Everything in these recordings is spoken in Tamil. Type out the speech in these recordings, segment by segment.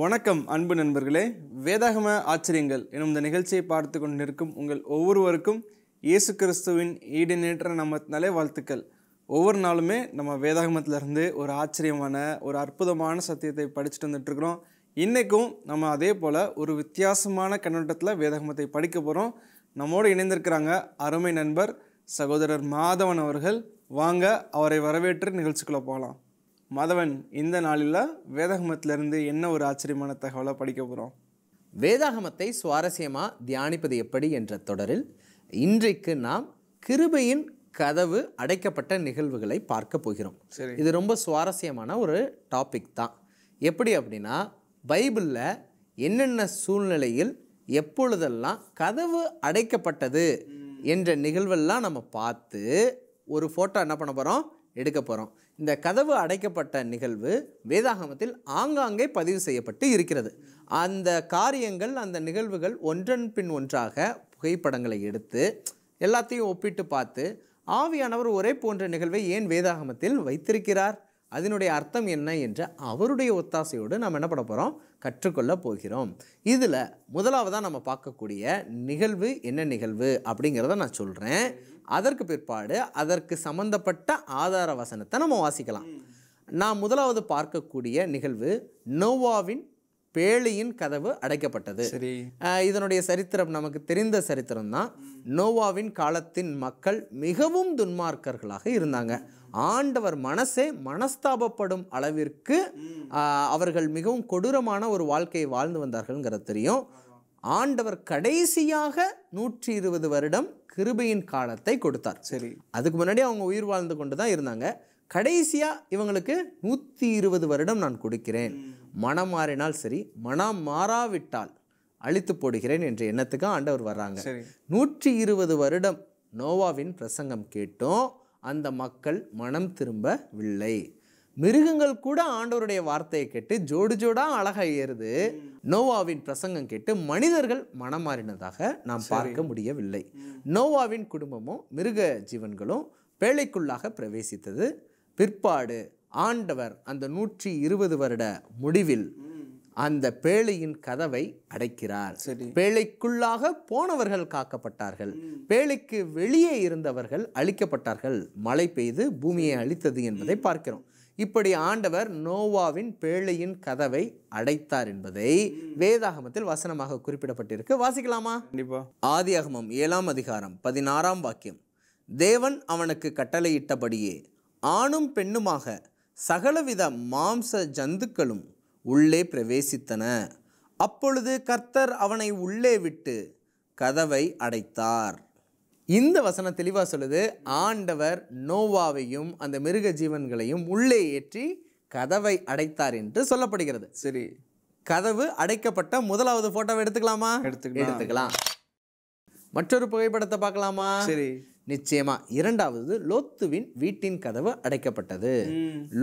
வணக்கம் அன்பு நண்பர்களே. வேதாகம ஆச்சரியங்கள் எனும் இந்த நிகழ்ச்சியை பார்த்து கொண்டிருக்கும் உங்கள் ஒவ்வொருவருக்கும் இயேசு கிறிஸ்துவின் ஈடுநேற்ற நாமத்தினாலே வாழ்த்துக்கள். ஒவ்வொரு நாளுமே நம்ம வேதாகமத்திலிருந்து ஒரு ஆச்சரியமான ஒரு அற்புதமான சத்தியத்தை படிச்சுட்டு வந்துட்டுருக்குறோம். இன்றைக்கும் நம்ம அதே போல் ஒரு வித்தியாசமான கண்ணோட்டத்தில் வேதாகமத்தை படிக்க போகிறோம். நம்மோடு இணைந்திருக்கிறாங்க அருமை நண்பர் சகோதரர் மாதவன் அவர்கள். வாங்க அவரை வரவேற்று நிகழ்ச்சிக்குள்ளே போகலாம். மாதவன், இந்த நாளில் வேதாகமத்திலிருந்து என்ன ஒரு ஆச்சரியமான தகவலை படிக்க போகிறோம்? வேதாகமத்தை சுவாரஸ்யமாக தியானிப்பது எப்படி என்ற தொடரில் இன்றைக்கு நாம் கிருபையின் கதவு அடைக்கப்பட்ட நிகழ்வுகளை பார்க்க போகிறோம். இது ரொம்ப சுவாரஸ்யமான ஒரு டாபிக் தான். எப்படி அப்படின்னா, பைபிளில் என்னென்ன சூழ்நிலையில் எப்பொழுதெல்லாம் கதவு அடைக்கப்பட்டது என்ற நிகழ்வெல்லாம் நம்ம பார்த்து ஒரு ஃபோட்டோ என்ன பண்ண போகிறோம், எடுக்க போகிறோம். இந்த கதவு அடைக்கப்பட்ட நிகழ்வு வேதாகமத்தில் ஆங்காங்கே பதிவு செய்யப்பட்டு இருக்கிறது. அந்த காரியங்கள், அந்த நிகழ்வுகள் ஒன்றன் பின் ஒன்றாக புகைப்படங்களை எடுத்து எல்லாத்தையும் ஒப்பிட்டு பார்த்து ஆவியானவர் ஒரே போன்ற நிகழ்வை ஏன் வேதாகமத்தில் வைத்திருக்கிறார், அதனுடைய அர்த்தம் என்ன என்ற அவருடைய ஒத்தாசையோடு நாம் என்ன பண்ண போகிறோம், கற்றுக்கொள்ள போகிறோம். இதில் முதலாவதாக நம்ம பார்க்கக்கூடிய நிகழ்வு என்ன நிகழ்வு அப்படிங்கிறத நான் சொல்கிறேன். அதற்கு பிற்பாடு அதற்கு சம்பந்தப்பட்ட ஆதார வசனத்தை நம்ம வாசிக்கலாம். நான் முதலாவது பார்க்கக்கூடிய நிகழ்வு நோவாவின் பேழையின் கதவு அடைக்கப்பட்டது. இதனுடைய சரித்திரம் நமக்கு தெரிந்த சரித்திரம் தான். நோவாவின் காலத்தின் மக்கள் மிகவும் துன்மார்க்கர்களாக இருந்தாங்க. ஆண்டவர் மனசே மனஸ்தாபப்படும் அளவிற்கு அவர்கள் மிகவும் கொடூரமான ஒரு வாழ்க்கையை வாழ்ந்து வந்தார்கள்ங்கிறது தெரியும். ஆண்டவர் கடைசியாக 120 வருடம் கிருபையின் காலத்தை கொடுத்தார். அதுக்கு முன்னாடி அவங்க உயிர் வாழ்ந்து கொண்டு தான் இருந்தாங்க. கடைசியாக இவங்களுக்கு 120 வருடம் நான் கொடுக்கிறேன், மனம் மாறினால் சரி, மனம் மாறாவிட்டால் அழித்து போடுகிறேன் என்ற எண்ணத்துக்கு ஆண்டவர் வர்றாங்க. 120 வருடம் நோவாவின் பிரசங்கம் கேட்டும் அந்த மக்கள் மனம் திரும்பவில்லை. மிருகங்கள் கூட ஆண்டவருடைய வார்த்தையை கேட்டு ஜோடு ஜோடா அழகாக ஏறுது. நோவாவின் பிரசங்கம் கேட்டு மனிதர்கள் மனம் மாறினதாக நாம் பார்க்க முடியவில்லை. நோவாவின் குடும்பமும் மிருக ஜீவன்களும் பேழைக்குள்ளாக பிரவேசித்தது. பிற்பாடு ஆண்டவர் அந்த 120 வருட முடிவில் அந்த பேழையின் கதவை அடைக்கிறார். பேழைக்குள்ளாக போனவர்கள் காக்கப்பட்டார்கள், பேழைக்கு வெளியே இருந்தவர்கள் அழிக்கப்பட்டார்கள். மழை பெய்து பூமியை அழித்தது என்பதை பார்க்கிறோம். இப்படி ஆண்டவர் நோவாவின் பேழையின் கதவை அடைத்தார் என்பதை வேதாகமத்தில் வசனமாக குறிப்பிடப்பட்டிருக்கு. வாசிக்கலாமா? ஆதியாகமம் 7ஆம் அதிகாரம் 16ஆம் வாக்கியம். தேவன் அவனுக்கு கட்டளையிட்டபடியே ஆணும் பெண்ணுமாக சகலவித மாம்ச ஜந்துக்களும் உள்ளே பிரவேசித்தன. அப்பொழுது கர்த்தர் அவனை உள்ளே விட்டு கதவை அடைத்தார். இந்த வசனம் தெளிவாக சொல்லுது, ஆண்டவர் நோவாவையும் அந்த மிருக ஜீவன்களையும் உள்ளே ஏற்றி கதவை அடைத்தார் என்று சொல்லப்படுகிறது. சரி, கதவு அடைக்கப்பட்ட முதலாவது போட்டோவை எடுத்துக்கலாமா? எடுத்துக்கலாம். மற்றொரு புகைப்படத்தை பார்க்கலாமா? சரி, நிச்சயமா. இரண்டாவது, லோத்துவின் வீட்டின் கதவு அடைக்கப்பட்டது.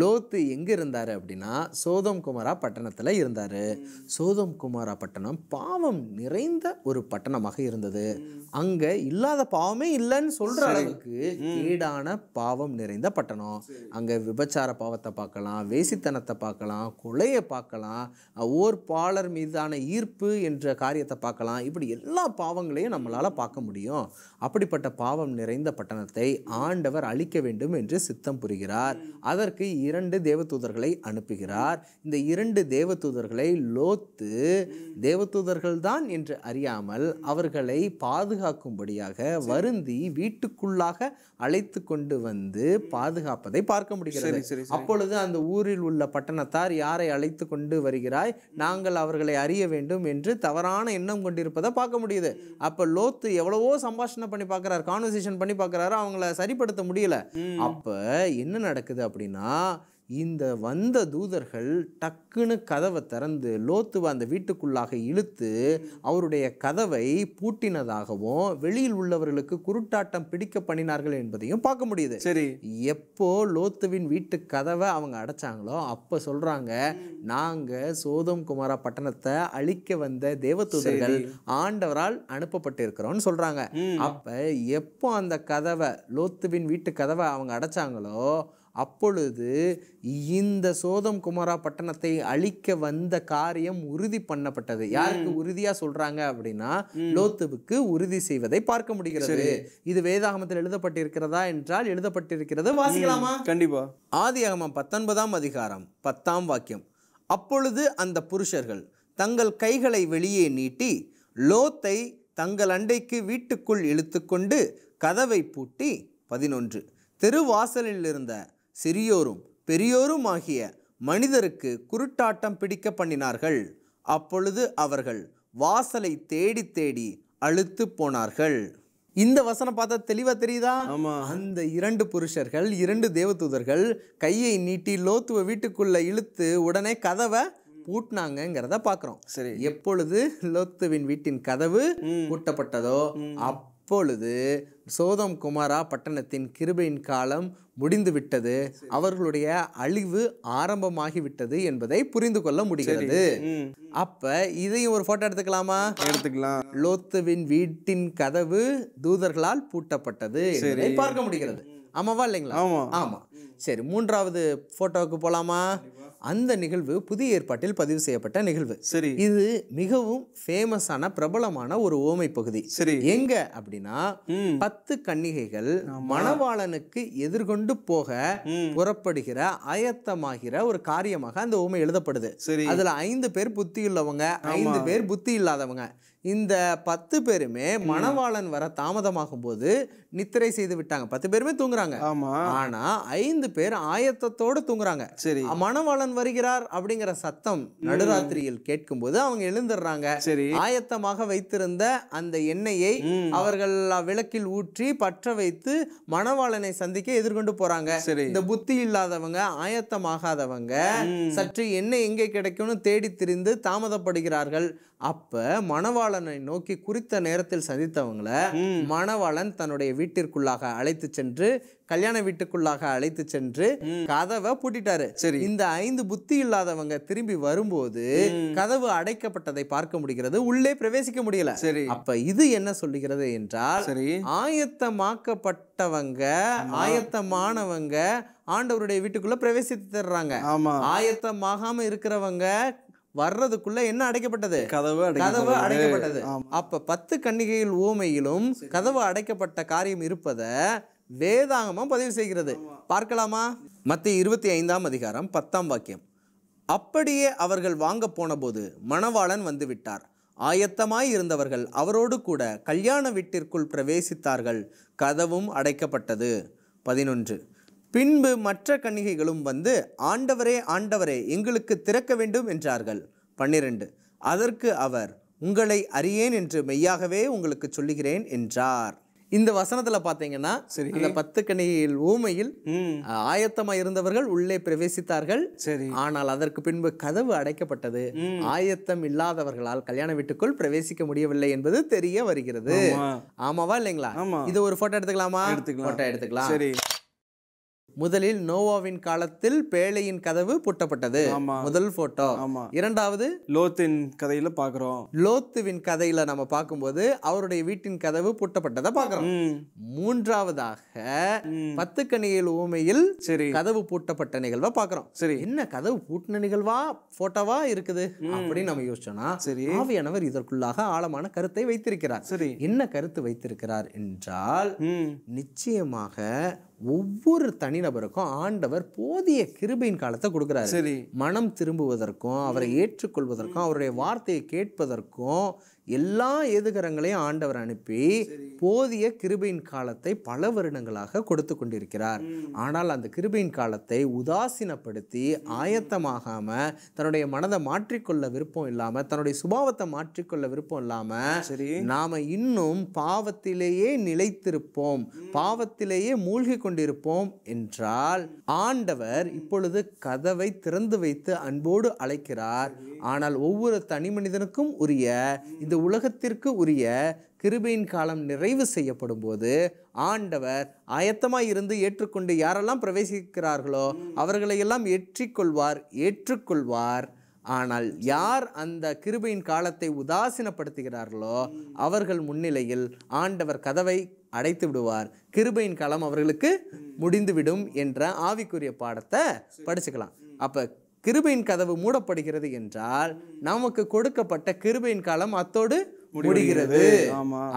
லோத்து எங்க இருந்தாரு அப்படின்னா, சோதோம் குமாரா பட்டணத்துல இருந்தாரு. சோதோம் குமாரா பட்டணம் பாவம் நிறைந்த ஒரு பட்டணமாக இருந்தது. அங்க இல்லாத பாவமே இல்லைன்னு சொல்ற அளவுக்கு கேடான பாவம் நிறைந்த பட்டணம். அங்க விபச்சார பாவத்தை பார்க்கலாம், வேசித்தனத்தை பார்க்கலாம், கொலையை பார்க்கலாம், ஓர்பாளர் மீதான ஈர்ப்பு என்ற காரியத்தை பார்க்கலாம். இப்படி எல்லா பாவங்களையும் நம்மளால பார்க்க முடியும். அப்படிப்பட்ட பாவம் நிறைந்த பட்டணத்தை ஆண்டவர் அழிக்க வேண்டும் என்று சித்தம் புரிகிறார். அதற்கு 2 தேவதூதர்களை அனுப்புகிறார். இந்த 2 தேவதூதர்களை லோத்து தேவதூதர்கள் தான் என்று அறியாமல் அவர்களை பாதுகாக்கும்படியாக வருந்தி வீட்டுக்குள்ளாக அழைத்து கொண்டு வந்து பாதுகாப்பதை பார்க்க முடிகிறது. அப்பொழுது அந்த ஊரில் உள்ள பட்டணத்தார், யாரை அழைத்து கொண்டு வருகிறாய், நாங்கள் அவர்களை அறிய வேண்டும் என்று தவறான எண்ணம் கொண்டிருப்பதை பார்க்க முடியுது. அப்ப லோத்து எவ்வளவோ சம்பாஷணை பண்ணி பார்க்கிறார், கான்வர்சேஷன் பண்ணி பார்க்கிறாரு, அவங்கள சரிப்படுத்த முடியல. அப்ப என்ன நடக்குது அப்படின்னா, இந்த வந்த தூதர்கள் டக்குன்னு கதவை திறந்து லோத்துவை அந்த வீட்டுக்குள்ளாக இழுத்து அவருடைய கதவை பூட்டினதாகவும் வெளியில் உள்ளவர்களுக்கு குருட்டாட்டம் பிடிக்க பண்ணினார்கள் என்பதையும் பார்க்க முடியுது. சரி, எப்போ லோத்துவின் வீட்டு கதவை அவங்க அடைச்சாங்களோ அப்ப சொல்றாங்க, நாங்க சோதோம் குமாரா பட்டணத்தை அழிக்க வந்த தேவதூதர்கள் ஆண்டவரால் அனுப்பப்பட்டிருக்கிறோம்னு சொல்றாங்க. அப்ப எப்போ அந்த கதவை, லோத்துவின் வீட்டு கதவை அவங்க அடைச்சாங்களோ அப்பொழுது இந்த சோதம் குமாரா பட்டணத்தை அழிக்க வந்த காரியம் உறுதி பண்ணப்பட்டது. யாருக்கு உறுதியா சொல்றாங்க அப்படின்னா லோத்துவுக்கு உறுதி செய்வதை பார்க்க முடிகிறது. இது வேதாகமத்தில் எழுதப்பட்டிருக்கிறதா என்றால் எழுதப்பட்டிருக்கிறது. வாசிக்கலாமா? கண்டிப்பா. ஆதியாகமம் 19ஆம் அதிகாரம் 10ஆம் வாக்கியம். அப்பொழுது அந்த புருஷர்கள் தங்கள் கைகளை வெளியே நீட்டி லோத்தை தங்கள் அண்டைக்கு வீட்டுக்குள் இழுத்துக்கொண்டு கதவை பூட்டி 11 தெருவாசலில் இருந்த சிறியோரும் பெரியோரும் ஆகிய மனிதருக்கு குருட்டாட்டம் பிடிக்க பண்ணினார்கள். அப்பொழுது அவர்கள் வாசலை தேடி தேடி அழுத்து போனார்கள். இந்த வசனம் பார்த்தா தெளிவா தெரியுதா? அந்த 2 புருஷர்கள் 2 தேவதூதர்கள் கையை நீட்டி லோத்துவ வீட்டுக்குள்ள இழுத்து உடனே கதவை பூட்டினாங்கிறத பார்க்கிறோம். சரி, எப்பொழுது லோத்துவின் வீட்டின் கதவு பூட்டப்பட்டதோ அப்பொழுது சோதம் குமாரா பட்டணத்தின் கிருபையின் காலம் முடிந்து விட்டது, அவர்களுடைய அழிவு ஆரம்பமாகிவிட்டது என்பதை புரிந்து கொள்ள முடிகிறது. அப்ப இதையும் ஒரு போட்டோ எடுத்துக்கலாமா? எடுத்துக்கலாம். லோத்துவின் வீட்டின் கதவு தூதர்களால் பூட்டப்பட்டது என்பதை பார்க்க முடிகிறது. ஆமாவா இல்லைங்களா? ஆமா. சரி, 3வது போட்டோவுக்கு போலாமா? அந்த நிகழ்வு புதிய ஏற்பாட்டில் பதிவு செய்யப்பட்ட நிகழ்வு. சரி, இது மிகவும் ஃபேமஸான பிரபலமான ஒரு ஓமை பகுதி. சரி, எங்க அப்படின்னா 10 கன்னிகைகள் மணவாளனுக்கு எதிர்கொண்டு போக புறப்படுகிற ஆயத்தமாகிற ஒரு காரியமாக அந்த ஓமை எழுதப்படுது. அதுல 5 பேர் புத்தியுள்ளவங்க, 5 பேர் புத்தி இல்லாதவங்க. இந்த 10 பேருமே மணவாளன் வர தாமதமாகும் போது நித்திரை செய்து விட்டாங்க. 10 பேருமே தூங்குறாங்க. ஆனா 5 பேர் ஆயத்தத்தோடு தூங்குறாங்க. சரி, மணவாளன் வருகிறார் அப்படிங்கிற சத்தம் நடுராத்திரியில் கேட்கும் போது அவங்க எழுந்துடுறாங்க. ஆயத்தமாக வைத்திருந்த அந்த எண்ணெயை அவர்கள் விளக்கில் ஊற்றி பற்ற வைத்து மணவாளனை சந்திக்க எதிர்கொண்டு போறாங்க. இந்த புத்தி இல்லாதவங்க, ஆயத்தமாகாதவங்க சற்று எண்ணெய் எங்கே கிடைக்கும்னு தேடி திரிந்து தாமதப்படுகிறார்கள். அப்ப மணவாளனை நோக்கி குறித்த நேரத்தில் சந்தித்தவங்கள மணவாளன் தன்னுடைய வீட்டிற்குள்ளாக அழைத்து சென்று, கல்யாண வீட்டுக்குள்ளாக அழைத்து சென்று கதவை பூட்டிட்டாரு. இந்த 5 புத்தி இல்லாதவங்க திரும்பி வரும்போது கதவு அடைக்கப்பட்டதை பார்க்க முடிகிறது, உள்ளே பிரவேசிக்க முடியல. அப்ப இது என்ன சொல்லுகிறது என்றால், ஆயத்தமாக்கப்பட்டவங்க, ஆயத்தமானவங்க ஆண்டவருடைய வீட்டுக்குள்ள பிரவேசித்துறாங்க. ஆயத்தமாகாம இருக்கிறவங்க வர்றதுக்குள்ள என்ன அடைக்கப்பட்டது? கதவு அடைக்கப்பட்டது. அப்ப 10 கன்னிகைகள் ஊமையிலும் கதவு அடைக்கப்பட்ட காரியம் இருப்பத வேதாகமம் பதிவு செய்கிறது. பார்க்கலாமா? மத்தேயு 25ஆம் அதிகாரம் 10ஆம் வாக்கியம். அப்படியே அவர்கள் வாங்க போன போது மணவாளன் வந்து விட்டார். ஆயத்தமாய் இருந்தவர்கள் அவரோடு கூட கல்யாண வீட்டிற்குள் பிரவேசித்தார்கள். கதவும் அடைக்கப்பட்டது. 11 பின்பு மற்ற கன்னிகைகளும் வந்து, ஆண்டவரே ஆண்டவரே எங்களுக்கு திறக்க வேண்டும் என்றார்கள். 12 அதற்கு அவர், உங்களை அறியேன் என்று மெய்யாகவே உங்களுக்கு சொல்லுகிறேன் என்றார். இந்த வசனத்துல பாத்தீங்கன்னா அந்த 10 கன்னிகைகள் ஊமையில் ஆயத்தமா இருந்தவர்கள் உள்ளே பிரவேசித்தார்கள். ஆனால் அதற்கு பின்பு கதவு அடைக்கப்பட்டது. ஆயத்தம் இல்லாதவர்களால் கல்யாண வீட்டுக்குள் பிரவேசிக்க முடியவில்லை என்பது தெரிய வருகிறது. ஆமாவா இல்லைங்களா? இது ஒரு போட்டோ எடுத்துக்கலாமா? போட்டோ எடுத்துக்கலாம். முதலில் நோவாவின் காலத்தில் பேழையின் கதவு பூட்டப்பட்டது. முதல் போட்டோ. இரண்டாவது லோத்தின் கதையில பாக்குறோம். லோத்துவின் கதையில நம்ம பார்க்கும்போது அவருடைய வீட்டின் கதவு பூட்டப்பட்டதை பார்க்கிறோம். மூன்றாவதாக 10 கன்னிகைகள் ஊமையில் கதவு பூட்டப்பட்ட நிகழ்வா பார்க்கிறோம். என்ன கதவு பூட்டின நிகழ்வா போட்டோவா இருக்குது அப்படின்னு நம்ம யோசிச்சோம்னா, ஆவியானவர் இதற்குள்ளாக ஆழமான கருத்தை வைத்திருக்கிறார். என்ன கருத்து வைத்திருக்கிறார் என்றால், நிச்சயமாக ஒவ்வொரு தனிநபருக்கும் ஆண்டவர் போதிய கிருபையின் காலத்தை கொடுக்கிறார். மனம் திரும்புவதற்கும், அவரை ஏற்றுக்கொள்வதற்கும், அவருடைய வார்த்தையை கேட்பதற்கும் எல்லா எதுகரங்களையும் ஆண்டவர் அனுப்பி போதிய கிருபையின் காலத்தை பல வருடங்களாக கொடுத்து கொண்டிருக்கிறார். ஆனால் அந்த கிருபையின் காலத்தை உதாசீனப்படுத்தி ஆயத்தமாகாம, தன்னுடைய மனதை மாற்றிக்கொள்ள விருப்பம் இல்லாம, தன்னுடைய சுபாவத்தை மாற்றிக்கொள்ள விருப்பம் இல்லாம நாம இன்னும் பாவத்திலேயே நிலைத்திருப்போம், பாவத்திலேயே மூழ்கி கொண்டிருப்போம் என்றால், ஆண்டவர் இப்பொழுது கதவை திறந்து வைத்து அன்போடு அழைக்கிறார். ஆனால் ஒவ்வொரு தனி மனிதனுக்கும் உரிய, இந்த உலகத்திற்கு உரிய கிருபையின் காலம் நிறைவு செய்யப்படும் போது ஆண்டவர் ஆயத்தமாய் இருந்து ஏற்றுக்கொண்டு யாரெல்லாம் பிரவேசிக்கிறார்களோ அவர்களை எல்லாம் ஏற்றுக்கொள்வார். ஆனால் யார் அந்த கிருபையின் காலத்தை உதாசீனப்படுத்துகிறார்களோ அவர்கள் முன்னிலையில் ஆண்டவர் கதவை அடைத்து விடுவார், கிருபையின் காலம் அவர்களுக்கு முடிந்துவிடும் என்ற ஆவிக்குரிய பாடத்தை படிச்சுக்கலாம். அப்ப கிருபையின் கதவு மூடப்படுகிறது என்றால் நமக்கு கொடுக்கப்பட்ட கிருபையின் காலம் அத்தோடு முடிகிறது.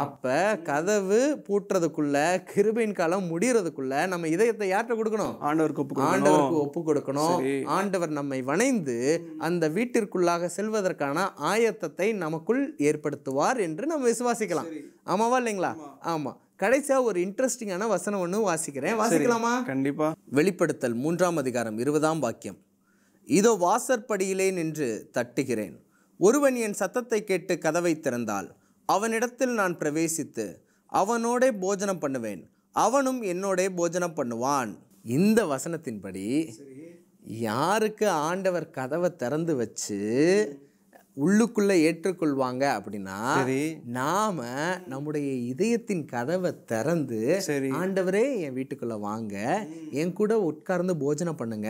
அப்ப கதவு பூட்டுறதுக்குள்ள, கிருபையின் காலம் முடிகிறதுக்குள்ள நம்ம இதயத்தை யார்கிட்ட கொடுக்கணும்? ஆண்டவருக்கு ஒப்பு கொடுக்கணும். ஆண்டவர் நம்மை வணைந்து அந்த வீட்டிற்குள்ளாக செல்வதற்கான ஆயத்தத்தை நமக்குள் ஏற்படுத்துவார் என்று நம்ம விசுவாசிக்கலாம். ஆமாவா இல்லைங்களா? ஆமா. கடைசியா ஒரு இன்ட்ரெஸ்டிங்கான வசனம் ஒன்று வாசிக்கிறேன், வாசிக்கலாமா? கண்டிப்பா. வெளிப்படுத்தல் 3ஆம் அதிகாரம் 20ஆம் வாக்கியம். இதோ வாசற்படியிலே நின்று தட்டுகிறேன், ஒருவன் என் சத்தத்தை கேட்டு கதவை திறந்தால் அவனிடத்தில் நான் பிரவேசித்து அவனோடே போஜனம் பண்ணுவேன், அவனும் என்னோடே போஜனம் பண்ணுவான். இந்த வசனத்தின்படி யாருக்கு ஆண்டவர் கதவை திறந்து வச்சு உள்ளுக்குள்ள ஏற்றுக்கொள்வாங்க அப்படின்னா, நாம நம்முடைய இதயத்தின் கதவை திறந்து ஆண்டவரே என் வீட்டுக்குள்ள வாங்க, என் கூட உட்கார்ந்து போஜனம் பண்ணுங்க,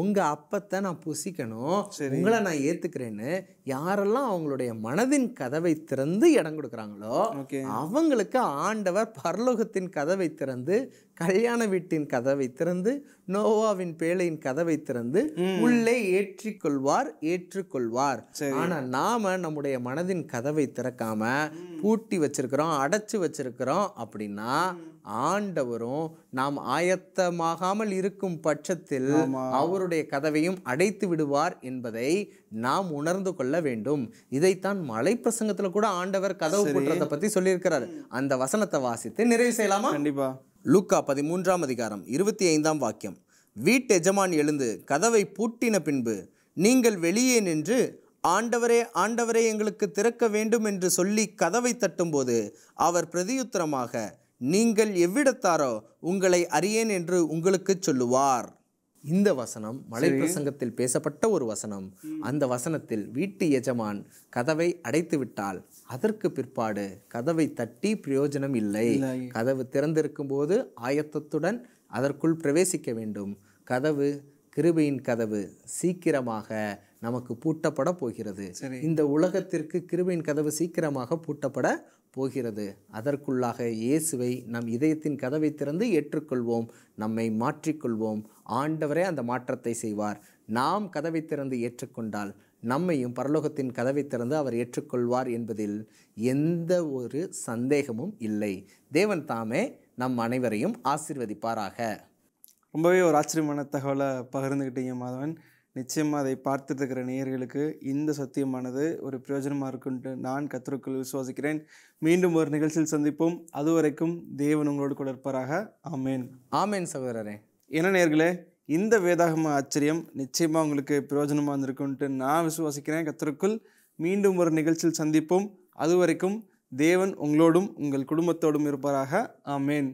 உங்க அப்பத்தை நான் புசிக்கணும், உங்களை நான் ஏத்துக்கிறேன்னு யாரெல்லாம் அவங்களுடைய மனதின் கதவை திறந்து இடம் கொடுக்குறாங்களோ அவங்களுக்கு ஆண்டவர் பரலோகத்தின் கதவை திறந்து, கல்யாண வீட்டின் கதவை திறந்து, நோவாவின் பேழையின் கதவை திறந்து உள்ளே ஏற்றுக்கொள்வார். ஆனா நாம நம்முடைய மனதின் கதவை திறக்காம பூட்டி வச்சிருக்கிறோம், அடைச்சு வச்சிருக்கிறோம் அப்படின்னா ஆண்டவரும் நாம் ஆயத்தமாகாமல் இருக்கும் பட்சத்தில் அவருடைய கதவையும் அடைத்து விடுவார் என்பதை நாம் உணர்ந்து கொள்ள வேண்டும். இதைத்தான் மலை பிரசங்கத்துல கூட ஆண்டவர் கதவு பூட்டுறதை பத்தி சொல்லியிருக்கிறார். அந்த வசனத்தை வாசித்து நிறைவு செய்யலாமா? கண்டிப்பா. லூக்கா 13ஆம் அதிகாரம் 25ஆம் வாக்கியம். வீட்டு எஜமான் எழுந்து கதவை பூட்டின பின்பு நீங்கள் வெளியே நின்று ஆண்டவரே ஆண்டவரே எங்களுக்கு திறக்க வேண்டும் என்று சொல்லி கதவை தட்டும்போது அவர் பிரதியுத்தரமாக நீங்கள் எவ்விடத்தாரோ உங்களை அறியேன் என்று உங்களுக்கு சொல்லுவார். இந்த வசனம் மலை பிரசங்கத்தில் பேசப்பட்ட ஒரு வசனம். அந்த வசனத்தில் வீட்டு எஜமான் கதவை அடைத்து விட்டால் அதற்கு பிற்பாடு கதவை தட்டி பிரயோஜனம் இல்லை. கதவு திறந்திருக்கும் போது ஆயத்தத்துடன் அதற்குள் பிரவேசிக்க வேண்டும். கதவு, கிருபையின் கதவு சீக்கிரமாக நமக்கு பூட்டப்பட போகிறது. இந்த உலகத்திற்கு கிருபையின் கதவு சீக்கிரமாக பூட்டப்பட போகிறது. அதற்குள்ளாக இயேசுவை நம் இதயத்தின் கதவை திறந்து ஏற்றுக்கொள்வோம், நம்மை மாற்றிக்கொள்வோம். ஆண்டவரே அந்த மாற்றத்தை செய்வார். நாம் கதவை திறந்து ஏற்றுக்கொண்டால் நம்மையும் பரலோகத்தின் கதவை திறந்து அவர் ஏற்றுக்கொள்வார் என்பதில் எந்த ஒரு சந்தேகமும் இல்லை. தேவன் தாமே நம் அனைவரையும் ஆசீர்வதிப்பாராக. ரொம்பவே ஒரு ஆச்சரியமான தகவலை பகிர்ந்துக்கிட்டீங்க மாதவன். நிச்சயமாக அதை பார்த்துட்டு இருக்கிற நேயர்களுக்கு இந்த சத்தியமானது ஒரு பிரயோஜனமாக இருக்குன்ட்டு நான் கர்த்தருக்குள் விசுவாசிக்கிறேன். மீண்டும் ஒரு நிகழ்ச்சியில் சந்திப்போம். அதுவரைக்கும் தேவன் உங்களோடு கூட இருப்பாராக. ஆமேன். ஆமேன் சகோதரரே. என்ன நேயர்களே, இந்த வேதாகம ஆச்சரியம் நிச்சயமாக உங்களுக்கு பிரயோஜனமாக இருந்திருக்குன்ட்டு நான் விசுவாசிக்கிறேன். கர்த்தருக்குள் மீண்டும் ஒரு நிகழ்ச்சியில் சந்திப்போம். அதுவரைக்கும் தேவன் உங்களோடும் உங்கள் குடும்பத்தோடும் இருப்பாராக. ஆமேன்.